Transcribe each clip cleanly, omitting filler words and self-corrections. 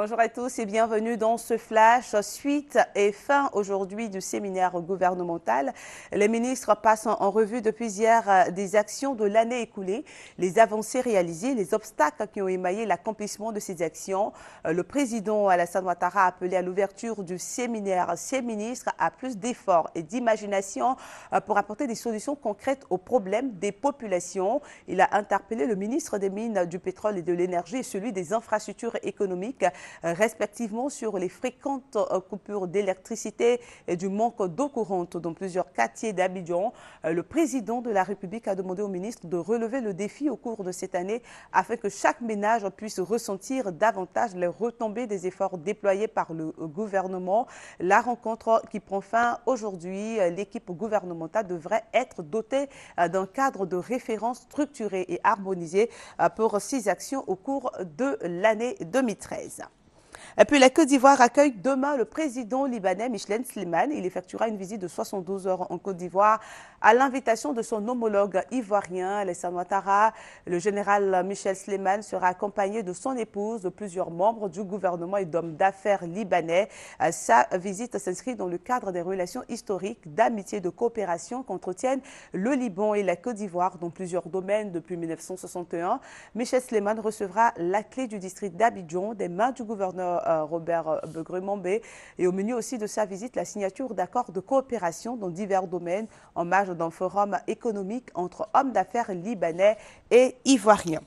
Bonjour à tous et bienvenue dans ce flash. Suite et fin aujourd'hui du séminaire gouvernemental. Les ministres passent en revue depuis hier des actions de l'année écoulée, les avancées réalisées, les obstacles qui ont émaillé l'accomplissement de ces actions. Le président Alassane Ouattara a appelé à l'ouverture du séminaire ses ministres à plus d'efforts et d'imagination pour apporter des solutions concrètes aux problèmes des populations. Il a interpellé le ministre des Mines, du Pétrole et de l'Énergie et celui des Infrastructures économiques, respectivement sur les fréquentes coupures d'électricité et du manque d'eau courante dans plusieurs quartiers d'Abidjan. Le président de la République a demandé au ministre de relever le défi au cours de cette année afin que chaque ménage puisse ressentir davantage les retombées des efforts déployés par le gouvernement. La rencontre qui prend fin aujourd'hui, l'équipe gouvernementale devrait être dotée d'un cadre de référence structuré et harmonisé pour ces actions au cours de l'année 2013. Et puis la Côte d'Ivoire accueille demain le président libanais Michel Slimane. Il effectuera une visite de 72 heures en Côte d'Ivoire à l'invitation de son homologue ivoirien Alassane Ouattara. Le général Michel Slimane sera accompagné de son épouse, de plusieurs membres du gouvernement et d'hommes d'affaires libanais. Sa visite s'inscrit dans le cadre des relations historiques, d'amitié et de coopération qu'entretiennent le Liban et la Côte d'Ivoire dans plusieurs domaines depuis 1961. Michel Slimane recevra la clé du district d'Abidjan des mains du gouverneur Robert Begré-Mambé, et au menu aussi de sa visite la signature d'accords de coopération dans divers domaines en marge d'un forum économique entre hommes d'affaires libanais et ivoiriens.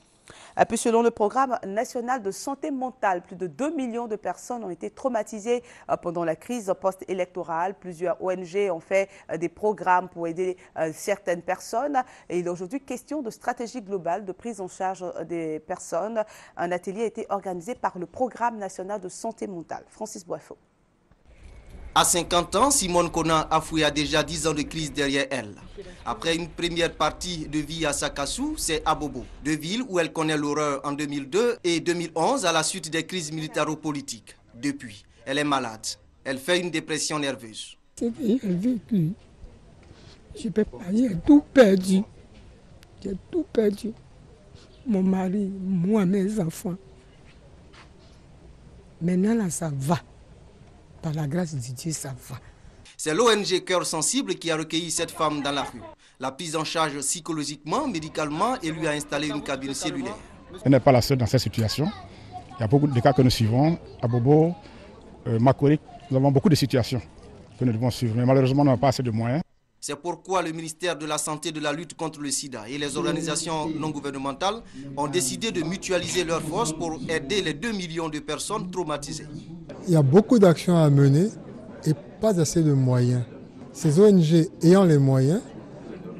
Et puis selon le programme national de santé mentale, plus de 2 millions de personnes ont été traumatisées pendant la crise post-électorale. Plusieurs ONG ont fait des programmes pour aider certaines personnes. Et il est aujourd'hui question de stratégie globale de prise en charge des personnes. Un atelier a été organisé par le programme national de santé mentale. Francis Boifo. À 50 ans, Simone Konan Afoué a déjà 10 ans de crise derrière elle. Après une première partie de vie à Sakassou, c'est à Bobo, deux villes où elle connaît l'horreur en 2002 et 2011 à la suite des crises militaro-politiques. Depuis, elle est malade. Elle fait une dépression nerveuse. C'est que j'ai vécu. Je ne peux pas, j'ai tout perdu. J'ai tout perdu. Mon mari, moi, mes enfants. Maintenant, là, ça va. Par la grâce de Dieu, ça va. C'est l'ONG Cœur Sensible qui a recueilli cette femme dans la rue. La prise en charge psychologiquement, médicalement et lui a installé une cabine cellulaire. Elle n'est pas la seule dans cette situation. Il y a beaucoup de cas que nous suivons. À Bobo, Makori, nous avons beaucoup de situations que nous devons suivre. Mais malheureusement, nous n'avons pas assez de moyens. C'est pourquoi le ministère de la Santé et de la lutte contre le sida et les organisations non gouvernementales ont décidé de mutualiser leurs forces pour aider les 2 millions de personnes traumatisées. Il y a beaucoup d'actions à mener et pas assez de moyens. Ces ONG ayant les moyens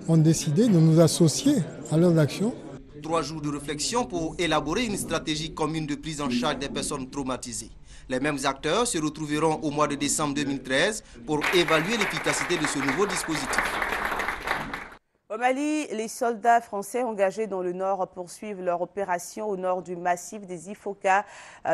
ont décidé de nous associer à leurs actions. 3 jours de réflexion pour élaborer une stratégie commune de prise en charge des personnes traumatisées. Les mêmes acteurs se retrouveront au mois de décembre 2013 pour évaluer l'efficacité de ce nouveau dispositif. Au Mali, les soldats français engagés dans le nord poursuivent leur opération au nord du massif des Ifoka.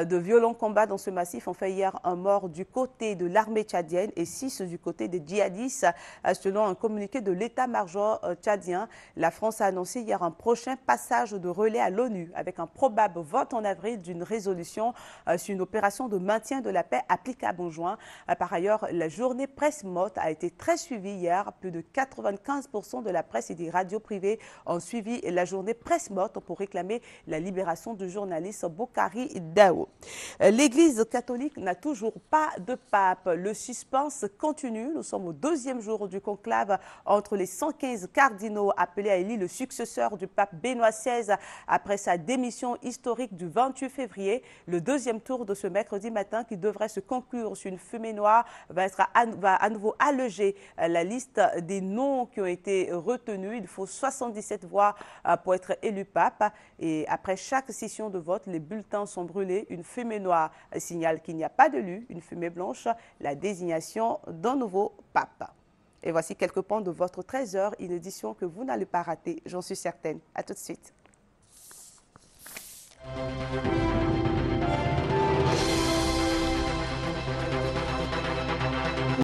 De violents combats dans ce massif ont fait hier un mort du côté de l'armée tchadienne et 6 du côté des djihadistes. Selon un communiqué de l'état-major tchadien, la France a annoncé hier un prochain passage de relais à l'ONU avec un probable vote en avril d'une résolution sur une opération de maintien de la paix applicable en juin. Par ailleurs, la journée presse morte a été très suivie hier. Plus de 95% de la presse et des radios privées ont suivi la journée presse morte pour réclamer la libération du journaliste Boukari Dao. L'Église catholique n'a toujours pas de pape. Le suspense continue. Nous sommes au 2e jour du conclave entre les 115 cardinaux appelés à élire le successeur du pape Benoît XVI après sa démission historique du 28 février. Le 2e tour de ce mercredi matin qui devrait se conclure sur une fumée noire va à nouveau alléger la liste des noms qui ont été retenus. Il faut 77 voix pour être élu pape. Et après chaque session de vote, les bulletins sont brûlés. Une fumée noire signale qu'il n'y a pas d'élu. Une fumée blanche, la désignation d'un nouveau pape. Et voici quelques points de votre 13h, une édition que vous n'allez pas rater, j'en suis certaine. À tout de suite.